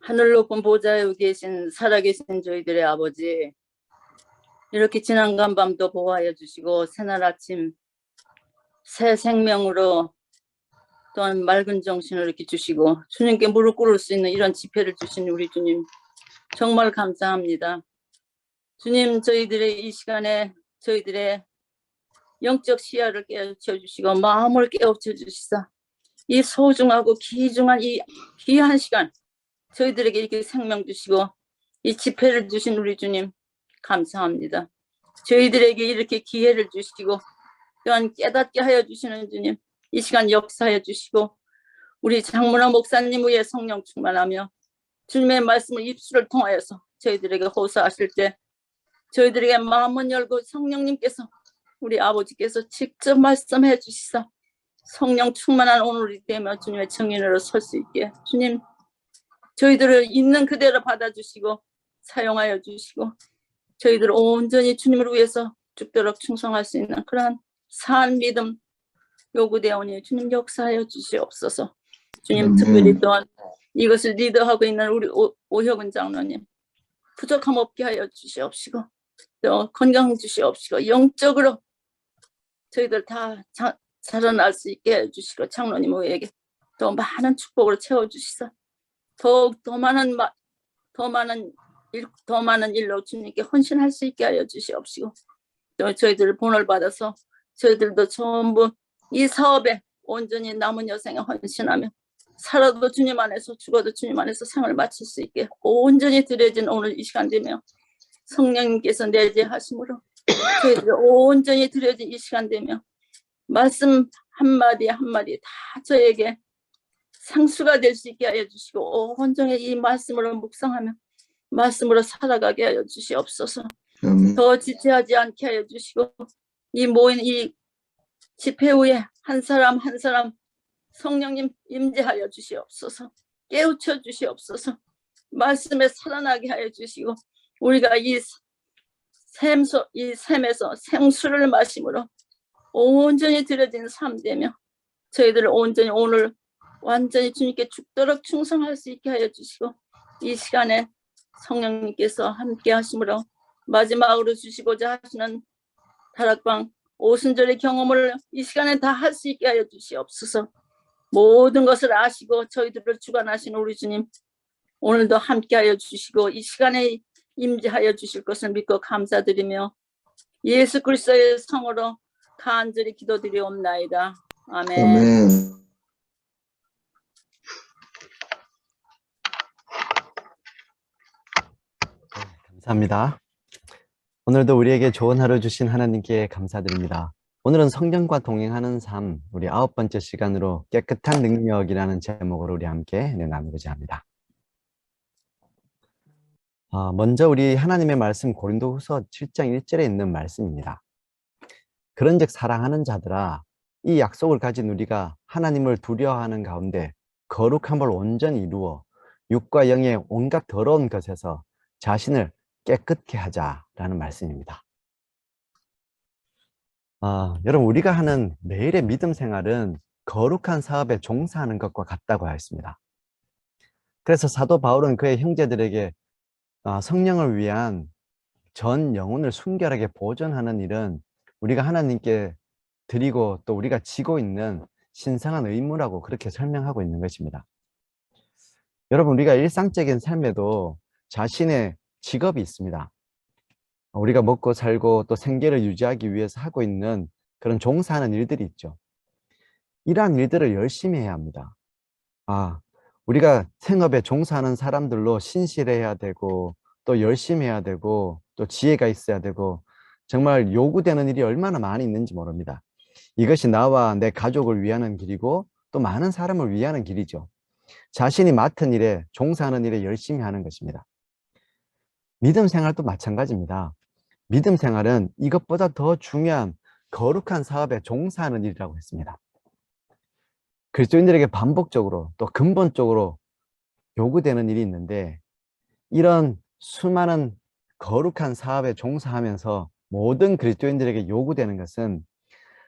하늘 높은 보좌에 계신 살아계신 저희들의 아버지, 이렇게 지난간 밤도 보호하여 주시고 새날 아침 새 생명으로 또한 맑은 정신을 이렇게 주시고 주님께 무릎 꿇을 수 있는 이런 집회를 주신 우리 주님 정말 감사합니다. 주님, 저희들의 이 시간에 저희들의 영적 시야를 깨우쳐 주시고 마음을 깨우쳐 주시사 이 소중하고 귀중한 이 귀한 시간 저희들에게 이렇게 생명 주시고 이 집회를 주신 우리 주님 감사합니다. 저희들에게 이렇게 기회를 주시고 또한 깨닫게 하여 주시는 주님, 이 시간 역사해 주시고 우리 장문화 목사님 위에 성령 충만하며 주님의 말씀을 입술을 통하여서 저희들에게 호소하실 때 저희들에게 마음을 열고 성령님께서 우리 아버지께서 직접 말씀해 주시사 성령 충만한 오늘이 되며 주님의 증인으로 설 수 있게 주님 저희들을 있는 그대로 받아주시고 사용하여 주시고 저희들을 온전히 주님을 위해서 죽도록 충성할 수 있는 그러한 산 믿음 요구되오니 주님 역사하여 주시옵소서. 주님 특별히 또한 이것을 리더하고 있는 우리 오혁은 장로님 부족함 없게 하여 주시옵시고 또 건강 주시옵시고 영적으로 저희들 다 자라날 수 있게 해주시고 장로님에게 또 많은 축복을 채워주시사 더욱 더 많은 일로 주님께 헌신할 수 있게 하여 주시옵시고 또 저희들을 본을 받아서 저희들도 전부 이 사업에 온전히 남은 여생에 헌신하며 살아도 주님 안에서 죽어도 주님 안에서 생을 마칠 수 있게 온전히 드려진 오늘 이 시간 되며 성령님께서 내재하심으로 저희들 온전히 드려진 이 시간 되며 말씀 한마디 한마디 다 저에게 상수가 될 수 있게 하여 주시고 온전히 이 말씀으로 묵상하며 말씀으로 살아가게 하여 주시옵소서. 더 지체하지 않게 하여 주시고 이 모인 이 집회 후에 한 사람 한 사람 성령님 임재하여 주시옵소서. 깨우쳐 주시옵소서. 말씀에 살아나게 하여 주시고 우리가 이 샘에서 생수를 마심으로 온전히 드려진 삶 되며 저희들을 온전히 오늘 완전히 주님께 죽도록 충성할 수 있게 하여 주시고 이 시간에 성령님께서 함께 하심으로 마지막으로 주시고자 하시는 다락방 오순절의 경험을 이 시간에 다 할 수 있게 하여 주시옵소서. 모든 것을 아시고 저희들을 주관하신 우리 주님 오늘도 함께 하여 주시고 이 시간에 임재하여 주실 것을 믿고 감사드리며 예수 그리스도의 성으로 간절히 기도드리옵나이다. 아멘. 아멘. 감사합니다. 오늘도 우리에게 좋은 하루 주신 하나님께 감사드립니다. 오늘은 성령과 동행하는 삶, 우리 9번째 시간으로 깨끗한 능력이라는 제목으로 우리 함께 나누고자 합니다. 먼저 우리 하나님의 말씀 고린도후서 7장 1절에 있는 말씀입니다. 그런즉 사랑하는 자들아, 이 약속을 가진 우리가 하나님을 두려워하는 가운데 거룩함을 온전히 이루어 육과 영의 온갖 더러운 것에서 자신을 깨끗게 하자라는 말씀입니다. 여러분, 우리가 하는 매일의 믿음 생활은 거룩한 사업에 종사하는 것과 같다고 하였습니다. 그래서 사도 바울은 그의 형제들에게 성령을 위한 전 영혼을 순결하게 보존하는 일은 우리가 하나님께 드리고 또 우리가 지고 있는 신성한 의무라고 그렇게 설명하고 있는 것입니다. 여러분, 우리가 일상적인 삶에도 자신의 직업이 있습니다. 우리가 먹고 살고 또 생계를 유지하기 위해서 하고 있는 그런 종사하는 일들이 있죠. 이러한 일들을 열심히 해야 합니다. 우리가 생업에 종사하는 사람들로 신실해야 되고 또 열심히 해야 되고 또 지혜가 있어야 되고 정말 요구되는 일이 얼마나 많이 있는지 모릅니다. 이것이 나와 내 가족을 위하는 길이고 또 많은 사람을 위하는 길이죠. 자신이 맡은 일에 종사하는 일에 열심히 하는 것입니다. 믿음 생활도 마찬가지입니다. 믿음 생활은 이것보다 더 중요한 거룩한 사업에 종사하는 일이라고 했습니다. 그리스도인들에게 반복적으로 또 근본적으로 요구되는 일이 있는데 이런 수많은 거룩한 사업에 종사하면서 모든 그리스도인들에게 요구되는 것은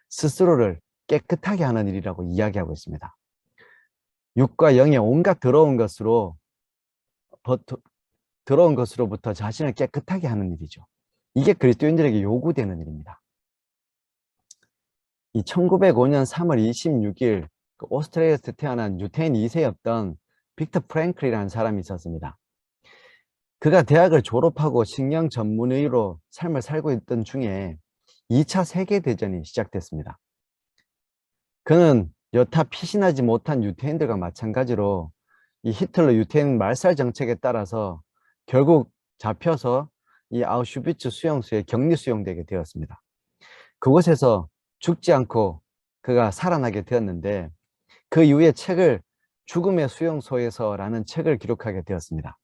스스로를 깨끗하게 하는 일이라고 이야기하고 있습니다. 육과 영의 온갖 더러운 것으로 들어온 것으로부터 자신을 깨끗하게 하는 일이죠. 이게 그리스도인들에게 요구되는 일입니다. 이 1905년 3월 26일 오스트레일리아에서 태어난 유태인 2세였던 빅터 프랭클이라는 사람이 있었습니다. 그가 대학을 졸업하고 식량 전문의로 삶을 살고 있던 중에 2차 세계대전이 시작됐습니다. 그는 여타 피신하지 못한 유태인들과 마찬가지로 이 히틀러 유태인 말살 정책에 따라서 결국 잡혀서 이 아우슈비츠 수용소에 격리 수용되게 되었습니다. 그곳에서 죽지 않고 그가 살아나게 되었는데 그 이후에 책을 죽음의 수용소에서라는 책을 기록하게 되었습니다.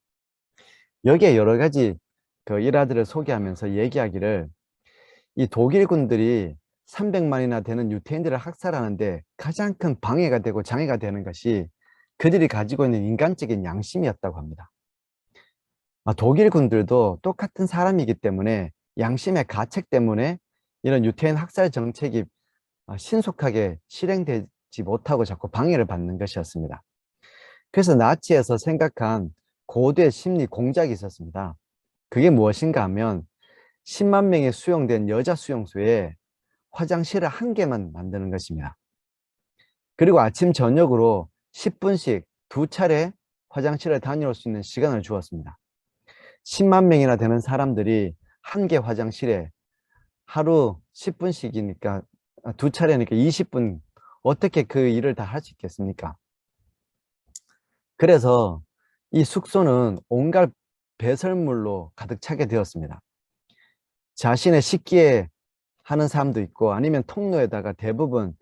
여기에 여러 가지 그 일화들을 소개하면서 얘기하기를 이 독일군들이 300만이나 되는 유태인들을 학살하는데 가장 큰 방해가 되고 장애가 되는 것이 그들이 가지고 있는 인간적인 양심이었다고 합니다. 독일군들도 똑같은 사람이기 때문에 양심의 가책 때문에 이런 유태인 학살 정책이 신속하게 실행되지 못하고 자꾸 방해를 받는 것이었습니다. 그래서 나치에서 생각한 고도의 심리 공작이 있었습니다. 그게 무엇인가 하면 10만 명이 수용된 여자 수용소에 화장실을 한 개만 만드는 것입니다. 그리고 아침 저녁으로 10분씩 2차례 화장실을 다녀올 수 있는 시간을 주었습니다. 10만 명이나 되는 사람들이 한 개 화장실에 하루 10분씩이니까 2차례니까 20분, 어떻게 그 일을 다 할 수 있겠습니까? 그래서 이 숙소는 온갖 배설물로 가득 차게 되었습니다. 자신의 식기에 하는 사람도 있고 아니면 통로에다가 대부분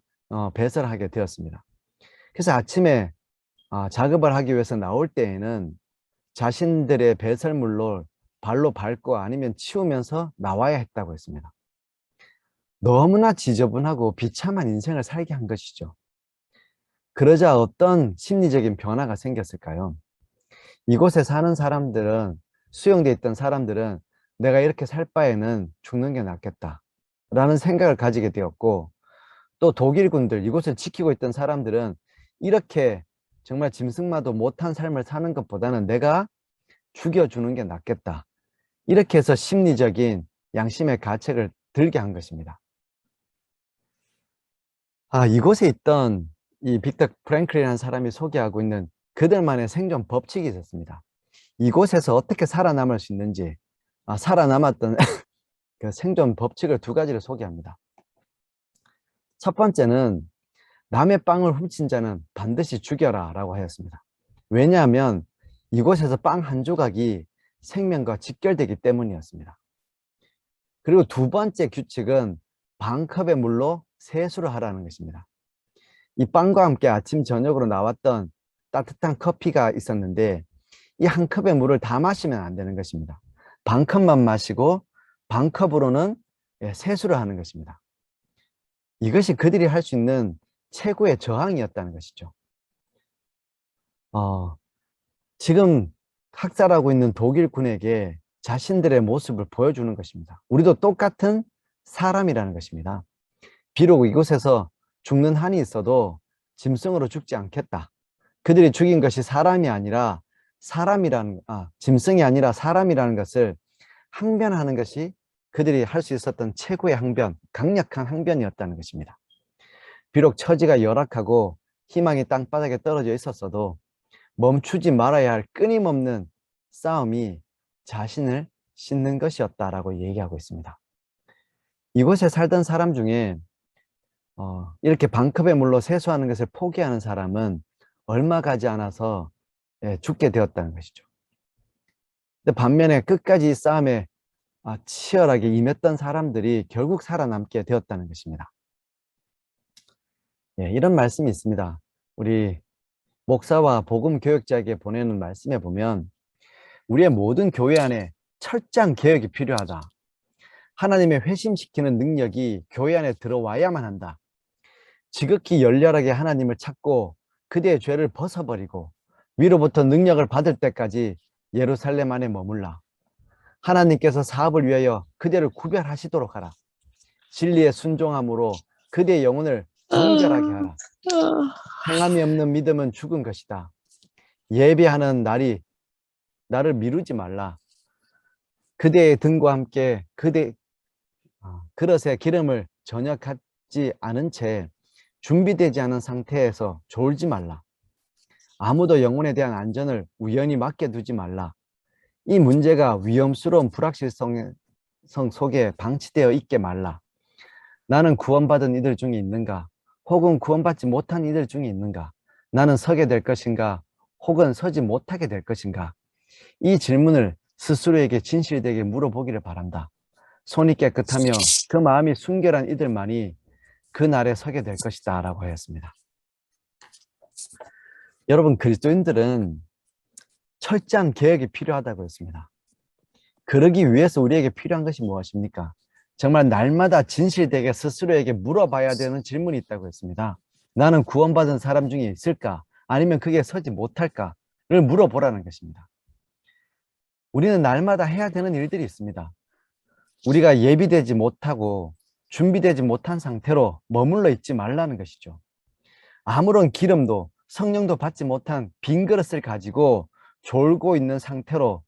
배설하게 되었습니다. 그래서 아침에 작업을 하기 위해서 나올 때에는 자신들의 배설물로 발로 밟고 아니면 치우면서 나와야 했다고 했습니다. 너무나 지저분하고 비참한 인생을 살게 한 것이죠. 그러자 어떤 심리적인 변화가 생겼을까요? 이곳에 사는 사람들은, 수용되어 있던 사람들은 내가 이렇게 살 바에는 죽는 게 낫겠다 라는 생각을 가지게 되었고, 또 독일군들, 이곳을 지키고 있던 사람들은 이렇게 정말 짐승마도 못한 삶을 사는 것보다는 내가 죽여주는 게 낫겠다, 이렇게 해서 심리적인 양심의 가책을 들게 한 것입니다. 이곳에 있던 이 빅터 프랭클이라는 사람이 소개하고 있는 그들만의 생존 법칙이 있었습니다. 이곳에서 어떻게 살아남을 수 있는지, 살아남았던 그 생존 법칙을 2가지를 소개합니다. 첫 번째는 남의 빵을 훔친 자는 반드시 죽여라 라고 하였습니다. 왜냐하면 이곳에서 빵 한 조각이 생명과 직결되기 때문이었습니다. 그리고 2번째 규칙은 반 컵의 물로 세수를 하라는 것입니다. 이 빵과 함께 아침 저녁으로 나왔던 따뜻한 커피가 있었는데 이 한 컵의 물을 다 마시면 안 되는 것입니다. 반 컵만 마시고 반 컵으로는 세수를 하는 것입니다. 이것이 그들이 할 수 있는 최고의 저항이었다는 것이죠. 지금 학살하고 있는 독일군에게 자신들의 모습을 보여주는 것입니다. 우리도 똑같은 사람이라는 것입니다. 비록 이곳에서 죽는 한이 있어도 짐승으로 죽지 않겠다. 그들이 죽인 것이 사람이 아니라 짐승이 아니라 사람이라는 것을 항변하는 것이 그들이 할 수 있었던 최고의 항변, 강력한 항변이었다는 것입니다. 비록 처지가 열악하고 희망이 땅바닥에 떨어져 있었어도 멈추지 말아야 할 끊임없는 싸움이 자신을 씻는 것이었다라고 얘기하고 있습니다. 이곳에 살던 사람 중에 이렇게 반컵의 물로 세수하는 것을 포기하는 사람은 얼마 가지 않아서 죽게 되었다는 것이죠. 근데 반면에 끝까지 이 싸움에 치열하게 임했던 사람들이 결국 살아남게 되었다는 것입니다. 이런 말씀이 있습니다. 우리 목사와 복음 교역자에게 보내는 말씀에 보면 우리의 모든 교회 안에 철저한 개혁이 필요하다. 하나님의 회심시키는 능력이 교회 안에 들어와야만 한다. 지극히 열렬하게 하나님을 찾고 그대의 죄를 벗어버리고 위로부터 능력을 받을 때까지 예루살렘 안에 머물라. 하나님께서 사업을 위하여 그대를 구별하시도록 하라. 진리의 순종함으로 그대의 영혼을 정결하게 하라. 행함이 없는 믿음은 죽은 것이다. 예배하는 날이 나를 미루지 말라. 그대의 등과 함께 그릇에 기름을 전혀 갖지 않은 채 준비되지 않은 상태에서 졸지 말라. 아무도 영혼에 대한 안전을 우연히 맡겨두지 말라. 이 문제가 위험스러운 불확실성 속에 방치되어 있게 말라. 나는 구원받은 이들 중에 있는가? 혹은 구원받지 못한 이들 중에 있는가? 나는 서게 될 것인가? 혹은 서지 못하게 될 것인가? 이 질문을 스스로에게 진실되게 물어보기를 바란다. 손이 깨끗하며 그 마음이 순결한 이들만이 그날에 서게 될 것이다 라고 하였습니다. 여러분, 그리스도인들은 철저한 계획이 필요하다고 했습니다. 그러기 위해서 우리에게 필요한 것이 무엇입니까? 정말 날마다 진실되게 스스로에게 물어봐야 되는 질문이 있다고 했습니다. 나는 구원받은 사람 중에 있을까? 아니면 그게 서지 못할까를 물어보라는 것입니다. 우리는 날마다 해야 되는 일들이 있습니다. 우리가 예비되지 못하고 준비되지 못한 상태로 머물러 있지 말라는 것이죠. 아무런 기름도 성령도 받지 못한 빈 그릇을 가지고 졸고 있는 상태로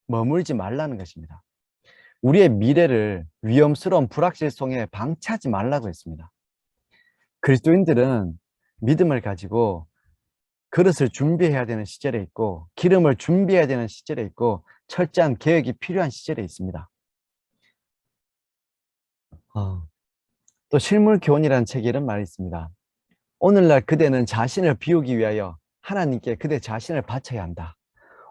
머물지 말라는 것입니다. 우리의 미래를 위험스러운 불확실성에 방치하지 말라고 했습니다. 그리스도인들은 믿음을 가지고 그릇을 준비해야 되는 시절에 있고 기름을 준비해야 되는 시절에 있고 철저한 계획이 필요한 시절에 있습니다. 또 실물교훈이라는 책에 이런 말이 있습니다. 오늘날 그대는 자신을 비우기 위하여 하나님께 그대 자신을 바쳐야 한다.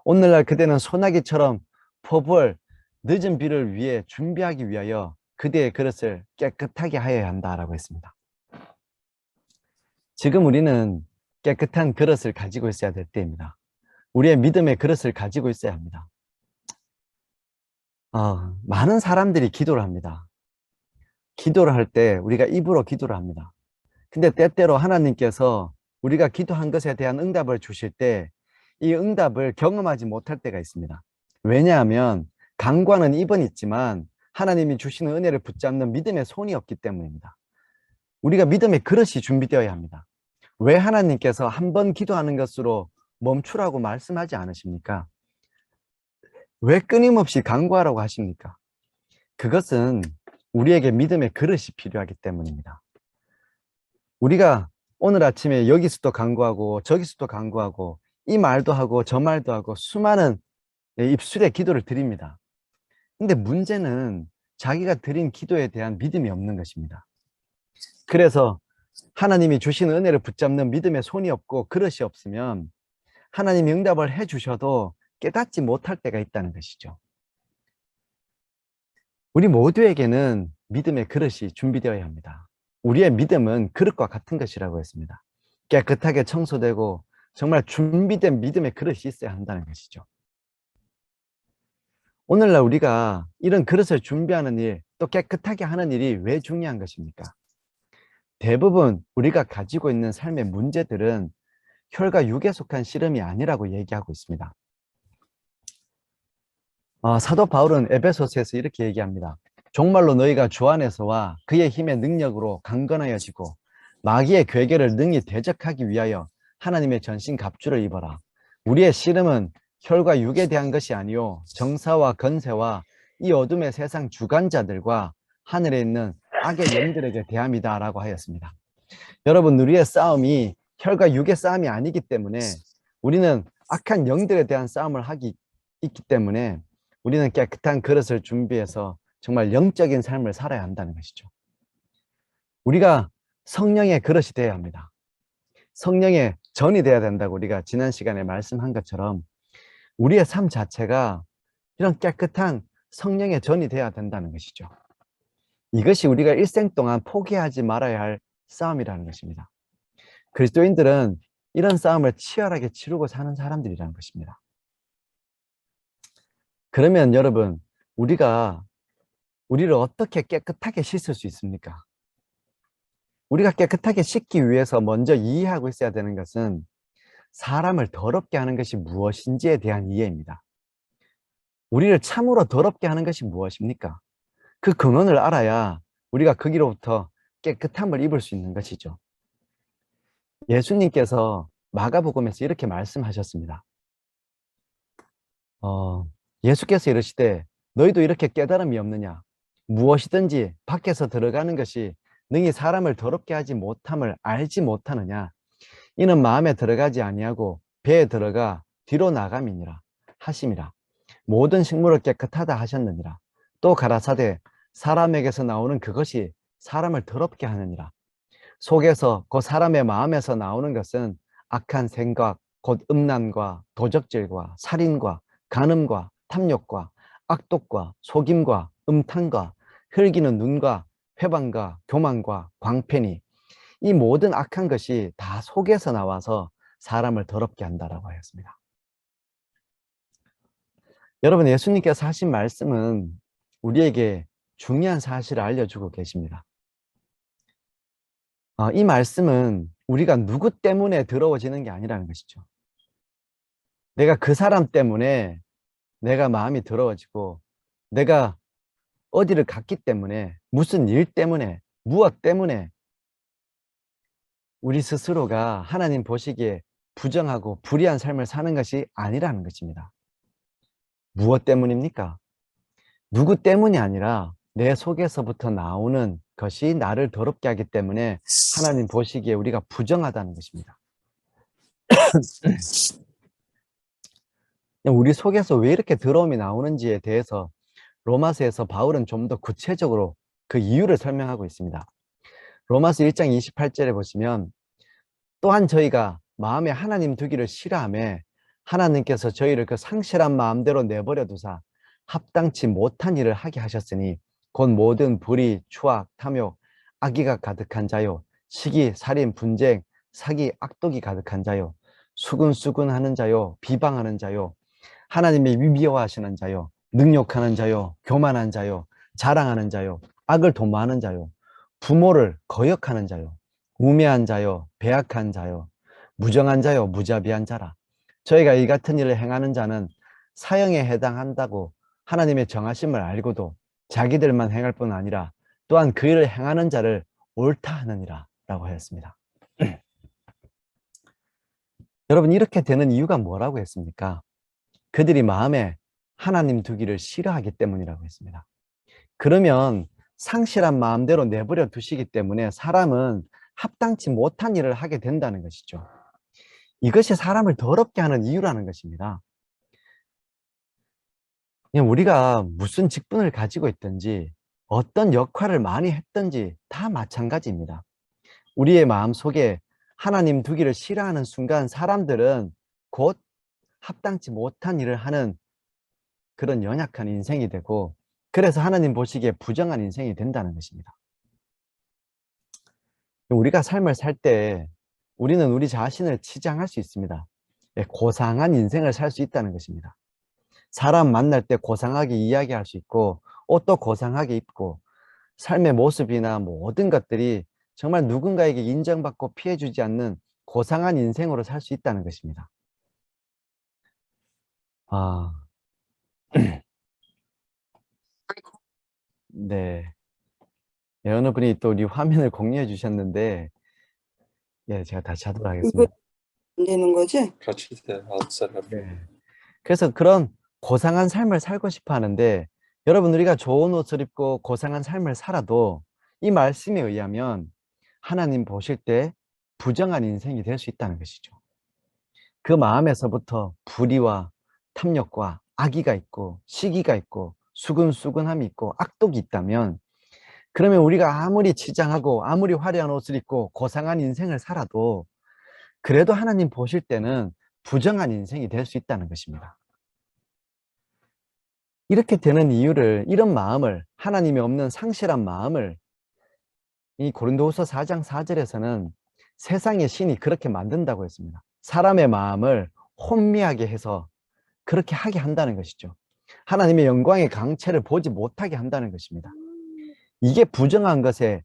오늘날 그대는 소나기처럼 퍼부을 늦은 비를 위해 준비하기 위하여 그대의 그릇을 깨끗하게 하여야 한다라고 했습니다. 지금 우리는 깨끗한 그릇을 가지고 있어야 될 때입니다. 우리의 믿음의 그릇을 가지고 있어야 합니다. 많은 사람들이 기도를 합니다. 기도를 할 때 우리가 입으로 기도를 합니다. 근데 때때로 하나님께서 우리가 기도한 것에 대한 응답을 주실 때 이 응답을 경험하지 못할 때가 있습니다. 왜냐하면 강구하는 입은 있지만 하나님이 주시는 은혜를 붙잡는 믿음의 손이 없기 때문입니다. 우리가 믿음의 그릇이 준비되어야 합니다. 왜 하나님께서 한 번 기도하는 것으로 멈추라고 말씀하지 않으십니까? 왜 끊임없이 강구하라고 하십니까? 그것은 우리에게 믿음의 그릇이 필요하기 때문입니다. 우리가 오늘 아침에 여기서도 간구하고 저기서도 간구하고 이 말도 하고 저 말도 하고 수많은 입술의 기도를 드립니다. 근데 문제는 자기가 드린 기도에 대한 믿음이 없는 것입니다. 그래서 하나님이 주시는 은혜를 붙잡는 믿음의 손이 없고 그릇이 없으면 하나님이 응답을 해주셔도 깨닫지 못할 때가 있다는 것이죠. 우리 모두에게는 믿음의 그릇이 준비되어야 합니다. 우리의 믿음은 그릇과 같은 것이라고 했습니다. 깨끗하게 청소되고 정말 준비된 믿음의 그릇이 있어야 한다는 것이죠. 오늘날 우리가 이런 그릇을 준비하는 일, 또 깨끗하게 하는 일이 왜 중요한 것입니까? 대부분 우리가 가지고 있는 삶의 문제들은 혈과 육에 속한 씨름이 아니라고 얘기하고 있습니다. 사도 바울은 에베소서에서 이렇게 얘기합니다. 정말로 너희가 주 안에서와 그의 힘의 능력으로 강건하여지고 마귀의 괴계를 능히 대적하기 위하여 하나님의 전신 갑주를 입어라. 우리의 씨름은 혈과 육에 대한 것이 아니요 정사와 건세와 이 어둠의 세상 주관자들과 하늘에 있는 악의 영들에게 대함이다 라고 하였습니다. 여러분, 우리의 싸움이 혈과 육의 싸움이 아니기 때문에 우리는 악한 영들에 대한 싸움을 있기 때문에 우리는 깨끗한 그릇을 준비해서 정말 영적인 삶을 살아야 한다는 것이죠. 우리가 성령의 그릇이 되어야 합니다. 성령의 전이 되어야 된다고 우리가 지난 시간에 말씀한 것처럼 우리의 삶 자체가 이런 깨끗한 성령의 전이 되어야 된다는 것이죠. 이것이 우리가 일생 동안 포기하지 말아야 할 싸움이라는 것입니다. 그리스도인들은 이런 싸움을 치열하게 치르고 사는 사람들이라는 것입니다. 그러면 여러분, 우리를 어떻게 깨끗하게 씻을 수 있습니까? 우리가 깨끗하게 씻기 위해서 먼저 이해하고 있어야 되는 것은 사람을 더럽게 하는 것이 무엇인지에 대한 이해입니다. 우리를 참으로 더럽게 하는 것이 무엇입니까? 그 근원을 알아야 우리가 거기로부터 깨끗함을 입을 수 있는 것이죠. 예수님께서 마가복음에서 이렇게 말씀하셨습니다. 예수께서 이르시되 너희도 이렇게 깨달음이 없느냐? 무엇이든지 밖에서 들어가는 것이 능히 사람을 더럽게 하지 못함을 알지 못하느냐? 이는 마음에 들어가지 아니하고 배에 들어가 뒤로 나감이니라 하심이라. 모든 식물을 깨끗하다 하셨느니라. 또 가라사대 사람에게서 나오는 그것이 사람을 더럽게 하느니라. 속에서 그 사람의 마음에서 나오는 것은 악한 생각, 곧 음란과 도적질과 살인과 간음과 탐욕과 악독과 속임과 음탕과 흘기는 눈과 회방과 교만과 광패니 이 모든 악한 것이 다 속에서 나와서 사람을 더럽게 한다라고 하였습니다. 여러분, 예수님께서 하신 말씀은 우리에게 중요한 사실을 알려주고 계십니다. 이 말씀은 우리가 누구 때문에 더러워지는 게 아니라는 것이죠. 내가 그 사람 때문에 내가 마음이 더러워지고 내가 어디를 갔기 때문에 무슨 일 때문에 무엇 때문에 우리 스스로가 하나님 보시기에 부정하고 불의한 삶을 사는 것이 아니라는 것입니다. 무엇 때문입니까? 누구 때문이 아니라 내 속에서부터 나오는 것이 나를 더럽게 하기 때문에 하나님 보시기에 우리가 부정하다는 것입니다. 우리 속에서 왜 이렇게 더러움이 나오는지에 대해서 로마서에서 바울은 좀 더 구체적으로 그 이유를 설명하고 있습니다. 로마서 1장 28절에 보시면 또한 저희가 마음에 하나님 두기를 싫어하며 하나님께서 저희를 그 상실한 마음대로 내버려 두사 합당치 못한 일을 하게 하셨으니 곧 모든 불의, 추악, 탐욕, 악의가 가득한 자요, 시기, 살인, 분쟁, 사기, 악독이 가득한 자요, 수근수근하는 자요, 비방하는 자요, 하나님의 미워하시는 자요, 능욕하는 자요, 교만한 자요, 자랑하는 자요, 악을 도모하는 자요, 부모를 거역하는 자요, 우매한 자요, 배악한 자요, 무정한 자요, 무자비한 자라. 저희가 이 같은 일을 행하는 자는 사형에 해당한다고 하나님의 정하심을 알고도 자기들만 행할 뿐 아니라 또한 그 일을 행하는 자를 옳다 하느니라 라고 하였습니다. 여러분, 이렇게 되는 이유가 뭐라고 했습니까? 그들이 마음에 하나님 두기를 싫어하기 때문이라고 했습니다. 그러면 상실한 마음대로 내버려 두시기 때문에 사람은 합당치 못한 일을 하게 된다는 것이죠. 이것이 사람을 더럽게 하는 이유라는 것입니다. 그냥 우리가 무슨 직분을 가지고 있든지 어떤 역할을 많이 했든지 다 마찬가지입니다. 우리의 마음속에 하나님 두기를 싫어하는 순간 사람들은 곧 합당치 못한 일을 하는 그런 연약한 인생이 되고 그래서 하나님 보시기에 부정한 인생이 된다는 것입니다. 우리가 삶을 살 때 우리는 우리 자신을 치장할 수 있습니다. 고상한 인생을 살 수 있다는 것입니다. 사람 만날 때 고상하게 이야기할 수 있고 옷도 고상하게 입고 삶의 모습이나 모든 것들이 정말 누군가에게 인정받고 피해주지 않는 고상한 인생으로 살 수 있다는 것입니다. 네. 어느 분이 또 우리 화면을 공유해 주셨는데, 제가 다시 하도록 이거 하겠습니다. 안 되는 거지? 같이 outside of 네. 그래서 그런 고상한 삶을 살고 싶어 하는데, 여러분, 우리가 좋은 옷을 입고 고상한 삶을 살아도 이 말씀에 의하면 하나님 보실 때 부정한 인생이 될 수 있다는 것이죠. 그 마음에서부터 불의와 탐욕과 악의가 있고 시기가 있고 수근수근함이 있고 악독이 있다면 그러면 우리가 아무리 치장하고 아무리 화려한 옷을 입고 고상한 인생을 살아도 그래도 하나님 보실 때는 부정한 인생이 될 수 있다는 것입니다. 이렇게 되는 이유를, 이런 마음을, 하나님이 없는 상실한 마음을 이 고린도후서 4장 4절에서는 세상의 신이 그렇게 만든다고 했습니다. 사람의 마음을 혼미하게 해서 그렇게 하게 한다는 것이죠. 하나님의 영광의 강체를 보지 못하게 한다는 것입니다. 이게 부정한 것의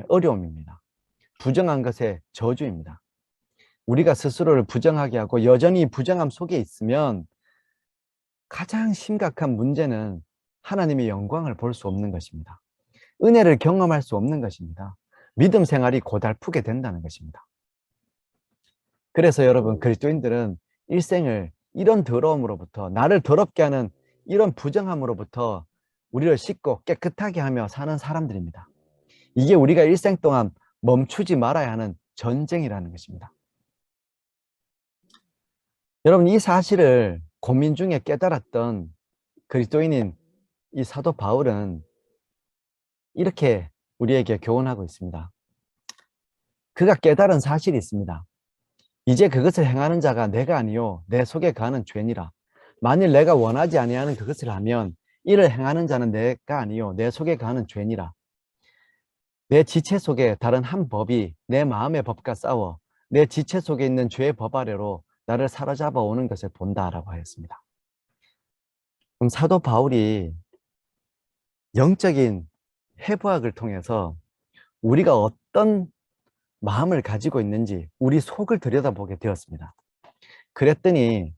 어려움입니다. 부정한 것의 저주입니다. 우리가 스스로를 부정하게 하고 여전히 부정함 속에 있으면 가장 심각한 문제는 하나님의 영광을 볼 수 없는 것입니다. 은혜를 경험할 수 없는 것입니다. 믿음 생활이 고달프게 된다는 것입니다. 그래서 여러분, 그리스도인들은 일생을 이런 더러움으로부터, 나를 더럽게 하는 이런 부정함으로부터 우리를 씻고 깨끗하게 하며 사는 사람들입니다. 이게 우리가 일생 동안 멈추지 말아야 하는 전쟁이라는 것입니다. 여러분, 이 사실을 고민 중에 깨달았던 그리스도인인 이 사도 바울은 이렇게 우리에게 교훈하고 있습니다. 그가 깨달은 사실이 있습니다. 이제 그것을 행하는 자가 내가 아니요 내 속에 거하는 죄니라. 만일 내가 원하지 아니하는 그것을 하면 이를 행하는 자는 내가 아니요 내 속에 거하는 죄니라. 내 지체 속에 다른 한 법이 내 마음의 법과 싸워 내 지체 속에 있는 죄의 법 아래로 나를 사로잡아 오는 것을 본다라고 하였습니다. 그럼 사도 바울이 영적인 해부학을 통해서 우리가 어떤 마음을 가지고 있는지 우리 속을 들여다보게 되었습니다. 그랬더니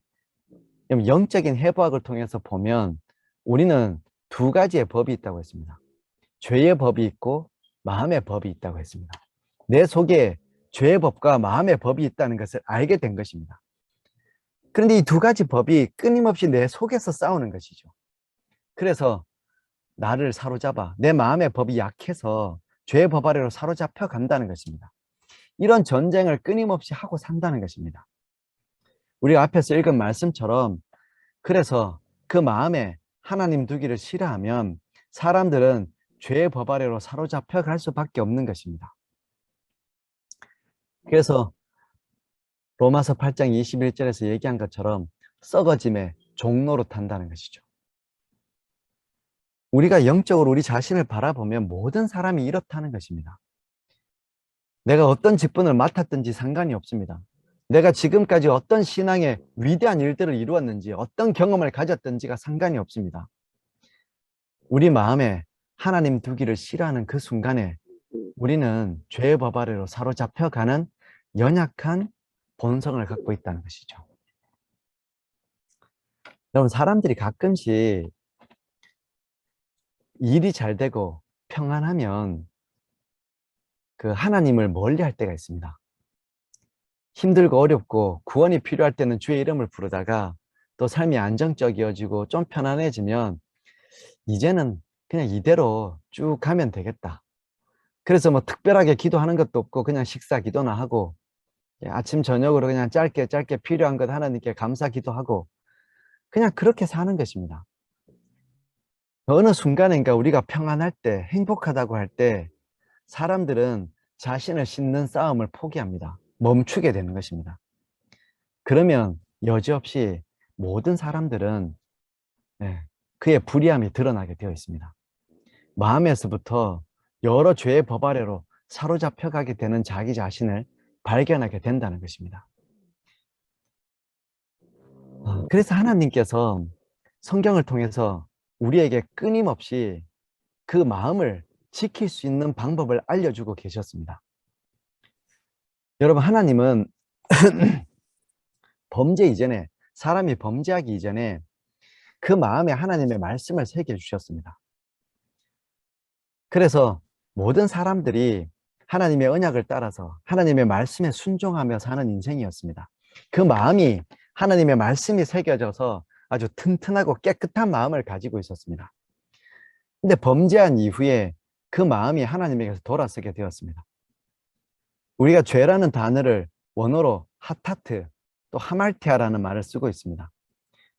영적인 해부학을 통해서 보면 우리는 두 가지의 법이 있다고 했습니다. 죄의 법이 있고 마음의 법이 있다고 했습니다. 내 속에 죄의 법과 마음의 법이 있다는 것을 알게 된 것입니다. 그런데 이 두 가지 법이 끊임없이 내 속에서 싸우는 것이죠. 그래서 나를 사로잡아 내 마음의 법이 약해서 죄의 법 아래로 사로잡혀 간다는 것입니다. 이런 전쟁을 끊임없이 하고 산다는 것입니다. 우리가 앞에서 읽은 말씀처럼 그래서 그 마음에 하나님 두기를 싫어하면 사람들은 죄의 법 아래로 사로잡혀 갈 수밖에 없는 것입니다. 그래서 로마서 8장 21절에서 얘기한 것처럼 썩어짐의 종로로 탄다는 것이죠. 우리가 영적으로 우리 자신을 바라보면 모든 사람이 이렇다는 것입니다. 내가 어떤 직분을 맡았든지 상관이 없습니다. 내가 지금까지 어떤 신앙의 위대한 일들을 이루었는지 어떤 경험을 가졌든지가 상관이 없습니다. 우리 마음에 하나님 두기를 싫어하는 그 순간에 우리는 죄의 법 아래로 사로잡혀가는 연약한 본성을 갖고 있다는 것이죠. 여러분, 사람들이 가끔씩 일이 잘 되고 평안하면 그 하나님을 멀리할 때가 있습니다. 힘들고 어렵고 구원이 필요할 때는 주의 이름을 부르다가 또 삶이 안정적이어지고 좀 편안해지면 이제는 그냥 이대로 쭉 가면 되겠다. 그래서 뭐 특별하게 기도하는 것도 없고 그냥 식사 기도나 하고 아침 저녁으로 그냥 짧게 필요한 것 하나님께 감사 기도하고 그냥 그렇게 사는 것입니다. 어느 순간인가 우리가 평안할 때 행복하다고 할 때 사람들은 자신을 싣는 싸움을 포기합니다. 멈추게 되는 것입니다. 그러면 여지없이 모든 사람들은 그의 불의함이 드러나게 되어 있습니다. 마음에서부터 여러 죄의 법 아래로 사로잡혀가게 되는 자기 자신을 발견하게 된다는 것입니다. 그래서 하나님께서 성경을 통해서 우리에게 끊임없이 그 마음을 지킬 수 있는 방법을 알려주고 계셨습니다. 여러분, 하나님은 범죄 이전에, 사람이 범죄하기 이전에 그 마음에 하나님의 말씀을 새겨주셨습니다. 그래서 모든 사람들이 하나님의 언약을 따라서 하나님의 말씀에 순종하며 사는 인생이었습니다. 그 마음이 하나님의 말씀이 새겨져서 아주 튼튼하고 깨끗한 마음을 가지고 있었습니다. 근데 범죄한 이후에 그 마음이 하나님에게서 돌아서게 되었습니다. 우리가 죄라는 단어를 원어로 하타트 또 하말티아라는 말을 쓰고 있습니다.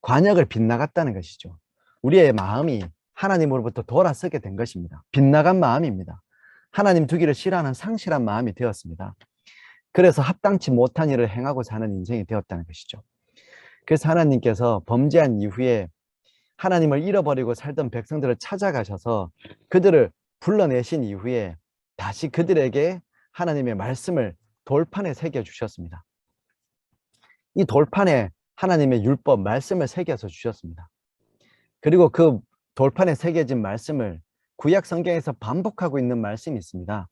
관역을 빗나갔다는 것이죠. 우리의 마음이 하나님으로부터 돌아서게 된 것입니다. 빗나간 마음입니다. 하나님 두기를 싫어하는 상실한 마음이 되었습니다. 그래서 합당치 못한 일을 행하고 사는 인생이 되었다는 것이죠. 그래서 하나님께서 범죄한 이후에 하나님을 잃어버리고 살던 백성들을 찾아가셔서 그들을 불러내신 이후에 다시 그들에게 하나님의 말씀을 돌판에 새겨주셨습니다. 이 돌판에 하나님의 율법, 말씀을 새겨서 주셨습니다. 그리고 그 돌판에 새겨진 말씀을 구약 성경에서 반복하고 있는 말씀이 있습니다.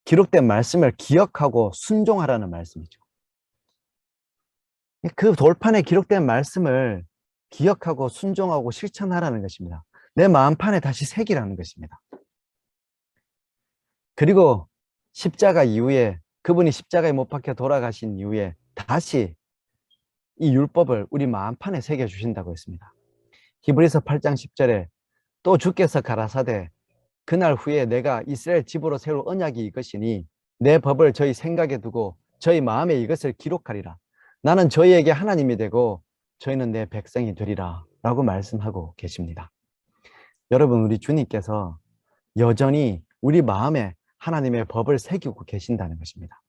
기록된 말씀을 기억하고 순종하라는 말씀이죠. 그 돌판에 기록된 말씀을 기억하고 순종하고 실천하라는 것입니다. 내 마음판에 다시 새기라는 것입니다. 그리고 십자가 이후에 그분이 십자가에 못 박혀 돌아가신 이후에 다시 이 율법을 우리 마음판에 새겨 주신다고 했습니다. 히브리서 8장 10절에 또 주께서 가라사대 그날 후에 내가 이스라엘 집으로 세울 언약이 이것이니 내 법을 저희 생각에 두고 저희 마음에 이것을 기록하리라. 나는 저희에게 하나님이 되고 저희는 내 백성이 되리라 라고 말씀하고 계십니다. 여러분, 우리 주님께서 여전히 우리 마음에 하나님의 법을 새기고 계신다는 것입니다.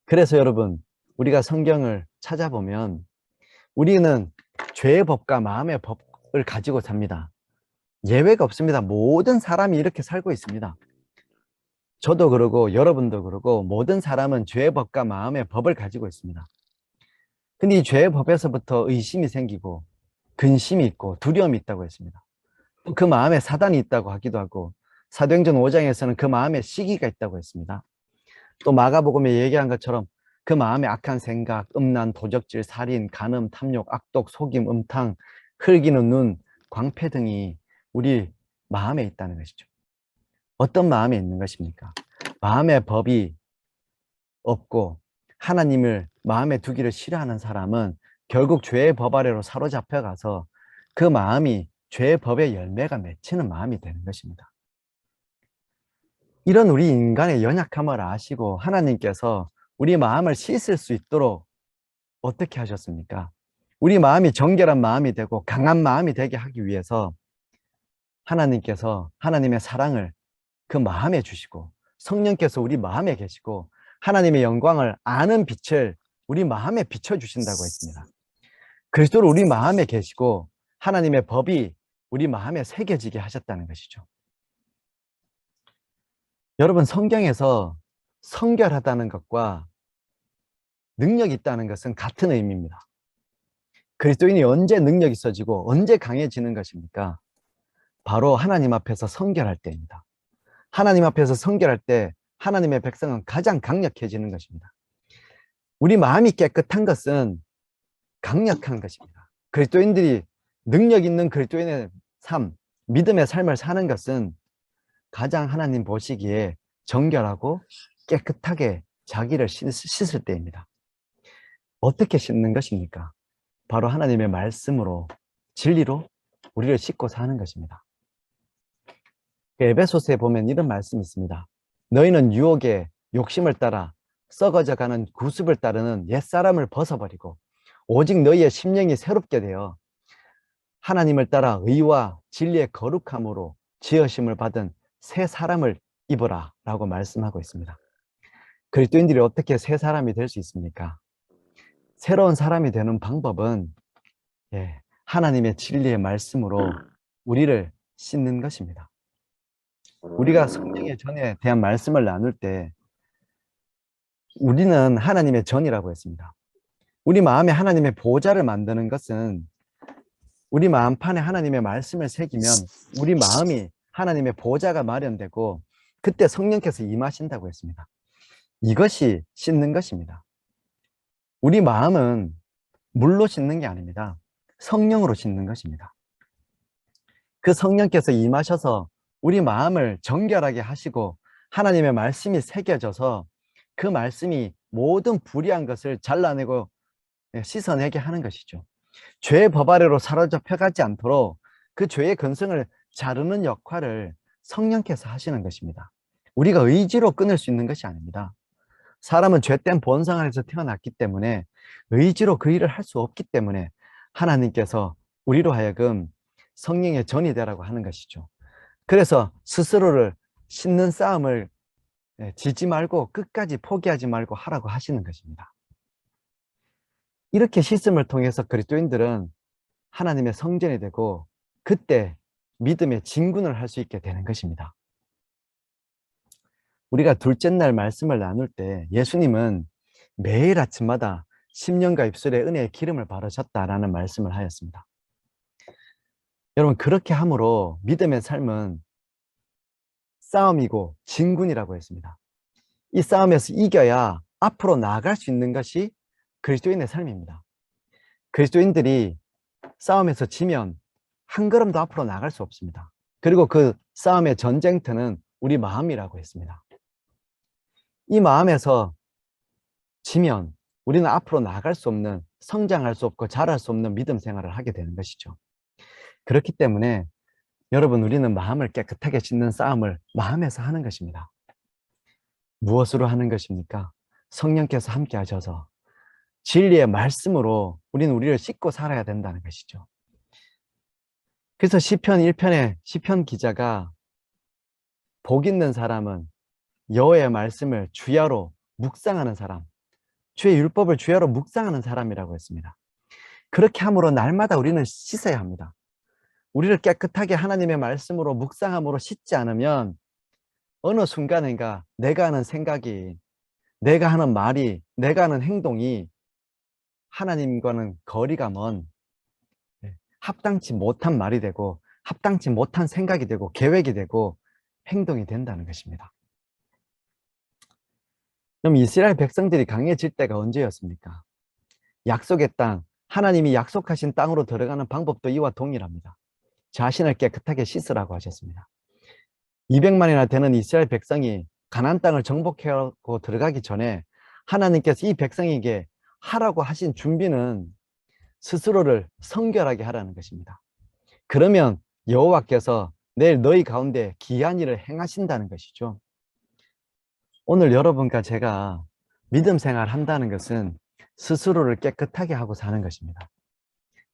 그래서 여러분, 우리가 성경을 찾아보면 우리는 죄의 법과 마음의 법을 가지고 삽니다. 예외가 없습니다. 모든 사람이 이렇게 살고 있습니다. 저도 그러고 여러분도 그러고 모든 사람은 죄의 법과 마음의 법을 가지고 있습니다. 근데 이 죄의 법에서부터 의심이 생기고 근심이 있고 두려움이 있다고 했습니다. 또 그 마음에 사단이 있다고 하기도 하고 사도행전 5장에서는 그 마음에 시기가 있다고 했습니다. 또 마가복음에 얘기한 것처럼 그 마음에 악한 생각, 음란, 도적질, 살인, 간음, 탐욕, 악독, 속임, 음탕, 흘기는 눈, 광패 등이 우리 마음에 있다는 것이죠. 어떤 마음에 있는 것입니까? 마음의 법이 없고 하나님을 마음에 두기를 싫어하는 사람은 결국 죄의 법 아래로 사로잡혀 가서 그 마음이 죄의 법의 열매가 맺히는 마음이 되는 것입니다. 이런 우리 인간의 연약함을 아시고 하나님께서 우리 마음을 씻을 수 있도록 어떻게 하셨습니까? 우리 마음이 정결한 마음이 되고 강한 마음이 되게 하기 위해서 하나님께서 하나님의 사랑을 그 마음에 주시고 성령께서 우리 마음에 계시고 하나님의 영광을 아는 빛을 우리 마음에 비춰주신다고 했습니다. 그리스도를 우리 마음에 계시고 하나님의 법이 우리 마음에 새겨지게 하셨다는 것이죠. 여러분, 성경에서 성결하다는 것과 능력이 있다는 것은 같은 의미입니다. 그리스도인이 언제 능력이 있어지고 언제 강해지는 것입니까? 바로 하나님 앞에서 성결할 때입니다. 하나님 앞에서 성결할 때 하나님의 백성은 가장 강력해지는 것입니다. 우리 마음이 깨끗한 것은 강력한 것입니다. 그리스도인들이 능력 있는 그리스도인의 삶, 믿음의 삶을 사는 것은 가장 하나님 보시기에 정결하고 깨끗하게 자기를 씻을 때입니다. 어떻게 씻는 것입니까? 바로 하나님의 말씀으로, 진리로 우리를 씻고 사는 것입니다. 에베소서에 보면 이런 말씀이 있습니다. 너희는 유혹의 욕심을 따라 썩어져가는 구습을 따르는 옛사람을 벗어버리고 오직 너희의 심령이 새롭게 되어 하나님을 따라 의와 진리의 거룩함으로 지으심을 받은 새 사람을 입어라 라고 말씀하고 있습니다. 그리스도인들이 어떻게 새 사람이 될 수 있습니까? 새로운 사람이 되는 방법은 하나님의 진리의 말씀으로 우리를 씻는 것입니다. 우리가 성령의 전에 대한 말씀을 나눌 때 우리는 하나님의 전이라고 했습니다. 우리 마음에 하나님의 보좌를 만드는 것은 우리 마음판에 하나님의 말씀을 새기면 우리 마음이 하나님의 보좌가 마련되고 그때 성령께서 임하신다고 했습니다. 이것이 씻는 것입니다. 우리 마음은 물로 씻는 게 아닙니다. 성령으로 씻는 것입니다. 그 성령께서 임하셔서 우리 마음을 정결하게 하시고 하나님의 말씀이 새겨져서 그 말씀이 모든 불의한 것을 잘라내고 씻어내게 하는 것이죠. 죄의 법 아래로 사로잡혀가지 않도록 그 죄의 근성을 자르는 역할을 성령께서 하시는 것입니다. 우리가 의지로 끊을 수 있는 것이 아닙니다. 사람은 죄된 본성 안에서 태어났기 때문에 의지로 그 일을 할 수 없기 때문에 하나님께서 우리로 하여금 성령의 전이 되라고 하는 것이죠. 그래서 스스로를 씻는 싸움을 지지 말고 끝까지 포기하지 말고 하라고 하시는 것입니다. 이렇게 씻음을 통해서 그리스도인들은 하나님의 성전이 되고 그때 믿음의 진군을 할 수 있게 되는 것입니다. 우리가 둘째 날 말씀을 나눌 때 예수님은 매일 아침마다 심령과 입술에 은혜의 기름을 바르셨다라는 말씀을 하였습니다. 여러분, 그렇게 함으로 믿음의 삶은 싸움이고 진군이라고 했습니다. 이 싸움에서 이겨야 앞으로 나아갈 수 있는 것이 그리스도인의 삶입니다. 그리스도인들이 싸움에서 지면 한 걸음도 앞으로 나갈 수 없습니다. 그리고 그 싸움의 전쟁터는 우리 마음이라고 했습니다. 이 마음에서 지면 우리는 앞으로 나아갈 수 없는, 성장할 수 없고 자랄 수 없는 믿음 생활을 하게 되는 것이죠. 그렇기 때문에 여러분, 우리는 마음을 깨끗하게 씻는 싸움을 마음에서 하는 것입니다. 무엇으로 하는 것입니까? 성령께서 함께 하셔서 진리의 말씀으로 우리를 씻고 살아야 된다는 것이죠. 그래서 시편 1편에 시편 기자가 복 있는 사람은 여호와의 말씀을 주야로 묵상하는 사람, 주의 율법을 주야로 묵상하는 사람이라고 했습니다. 그렇게 함으로 날마다 우리는 씻어야 합니다. 우리를 깨끗하게 하나님의 말씀으로 묵상함으로 씻지 않으면 어느 순간인가 내가 하는 생각이, 내가 하는 말이, 내가 하는 행동이 하나님과는 거리가 먼, 합당치 못한 말이 되고 합당치 못한 생각이 되고 계획이 되고 행동이 된다는 것입니다. 그럼 이스라엘 백성들이 강해질 때가 언제였습니까? 약속의 땅, 하나님이 약속하신 땅으로 들어가는 방법도 이와 동일합니다. 자신을 깨끗하게 씻으라고 하셨습니다. 200만이나 되는 이스라엘 백성이 가나안 땅을 정복하고 들어가기 전에 하나님께서 이 백성에게 하라고 하신 준비는 스스로를 성결하게 하라는 것입니다. 그러면 여호와께서 내일 너희 가운데 기이한 일을 행하신다는 것이죠. 오늘 여러분과 제가 믿음 생활 한다는 것은 스스로를 깨끗하게 하고 사는 것입니다.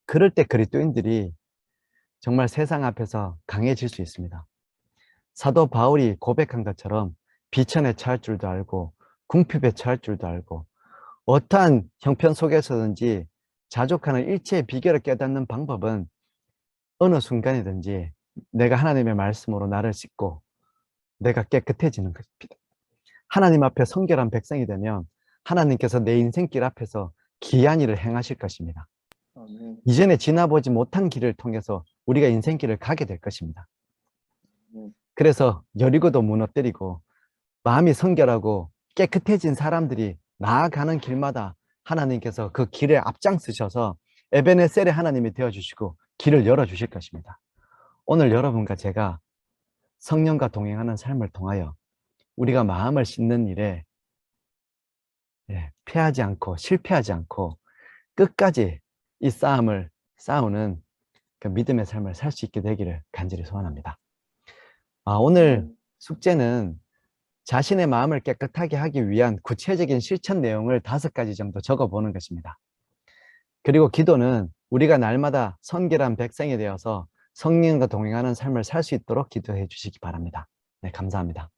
그럴 때 그리스도인들이 정말 세상 앞에서 강해질 수 있습니다. 사도 바울이 고백한 것처럼 비천에 처할 줄도 알고 궁핍에 처할 줄도 알고 어떠한 형편 속에서든지 자족하는 일체의 비결을 깨닫는 방법은 어느 순간이든지 내가 하나님의 말씀으로 나를 씻고 내가 깨끗해지는 것입니다. 하나님 앞에 성결한 백성이 되면 하나님께서 내 인생길 앞에서 기이한 일을 행하실 것입니다. 이전에 지나보지 못한 길을 통해서 우리가 인생길을 가게 될 것입니다. 그래서 여리고도 무너뜨리고 마음이 성결하고 깨끗해진 사람들이 나아가는 길마다 하나님께서 그 길에 앞장서셔서 에베네셀의 하나님이 되어주시고 길을 열어주실 것입니다. 오늘 여러분과 제가 성령과 동행하는 삶을 통하여 우리가 마음을 씻는 일에 패하지 않고 실패하지 않고 끝까지 이 싸움을 싸우는 그 믿음의 삶을 살 수 있게 되기를 간절히 소원합니다. 오늘 숙제는 자신의 마음을 깨끗하게 하기 위한 구체적인 실천 내용을 5가지 정도 적어보는 것입니다. 그리고 기도는 우리가 날마다 선결한 백성이 되어서 성령과 동행하는 삶을 살 수 있도록 기도해 주시기 바랍니다. 네, 감사합니다.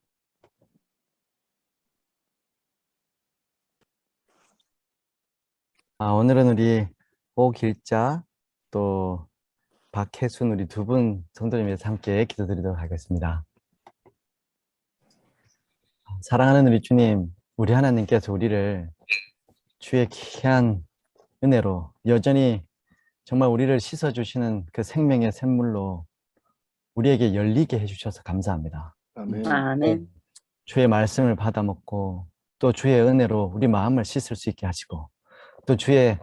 오늘은 우리 오길자 또 박혜순 우리 두 분 성도님 위해서 함께 기도드리도록 하겠습니다. 사랑하는 우리 주님, 우리 하나님께서 우리를 주의 귀한 은혜로 여전히 정말 우리를 씻어주시는 그 생명의 샘물로 우리에게 열리게 해주셔서 감사합니다. 아멘. 주의 말씀을 받아먹고 또 주의 은혜로 우리 마음을 씻을 수 있게 하시고 또 주의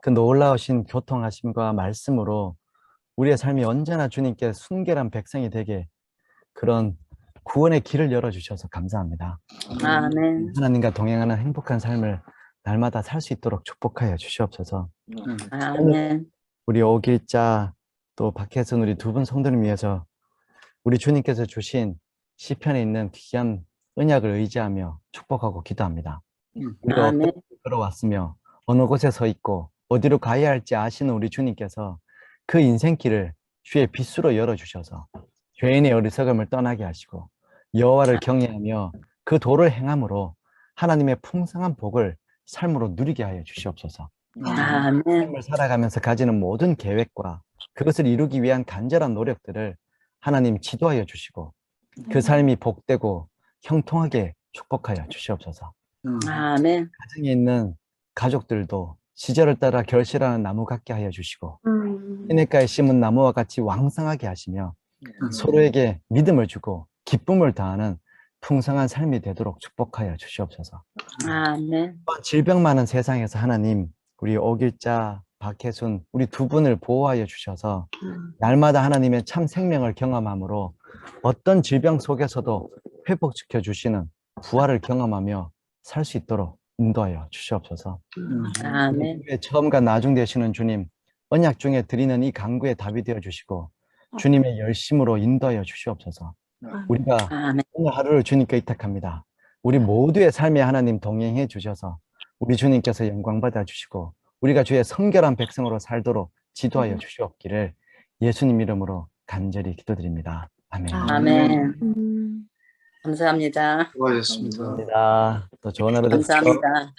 그 놀라우신 교통하심과 말씀으로 우리의 삶이 언제나 주님께 순결한 백성이 되게 그런 구원의 길을 열어주셔서 감사합니다. 아멘. 하나님과 동행하는 행복한 삶을 날마다 살 수 있도록 축복하여 주시옵소서. 아멘. 우리 오길자 또 박혜선 우리 두 분 성도님 위해서 우리 주님께서 주신 시편에 있는 귀한 언약을 의지하며 축복하고 기도합니다. 우리가 아멘. 어떻게 걸어왔으며 어느 곳에 서 있고 어디로 가야 할지 아시는 우리 주님께서 그 인생길을 주의 빛으로 열어주셔서 죄인의 어리석음을 떠나게 하시고 여호와를 경외하며 그 도를 행함으로 하나님의 풍성한 복을 삶으로 누리게 하여 주시옵소서. 아멘. 삶을 살아가면서 가지는 모든 계획과 그것을 이루기 위한 간절한 노력들을 하나님 지도하여 주시고 그 삶이 복되고 형통하게 축복하여 주시옵소서. 아멘. 가정에 있는 가족들도 시절을 따라 결실하는 나무 같게 하여 주시고 시냇가에 심은 나무와 같이 왕성하게 하시며 서로에게 믿음을 주고 기쁨을 더하는 풍성한 삶이 되도록 축복하여 주시옵소서. 아멘. 질병 많은 세상에서 하나님 우리 오길자, 박혜순 우리 두 분을 보호하여 주셔서 날마다 하나님의 참 생명을 경험함으로 어떤 질병 속에서도 회복시켜 주시는 부활을 경험하며 살 수 있도록 인도하여 주시옵소서. 아멘. 우리의 처음과 나중 되시는 주님, 언약 중에 드리는 이 간구에 답이 되어 주시고 주님의 열심으로 인도하여 주시옵소서. 우리가 아멘. 오늘 하루를 주님께 의탁합니다. 우리 모두의 삶에 하나님 동행해 주셔서 우리 주님께서 영광 받아 주시고 우리가 주의 성결한 백성으로 살도록 지도하여 주시옵기를 예수님 이름으로 간절히 기도드립니다. 아멘. 아멘. 감사합니다. 수고하셨습니다. 감사합니다. 또 좋은 하루 되십시오. 감사합니다.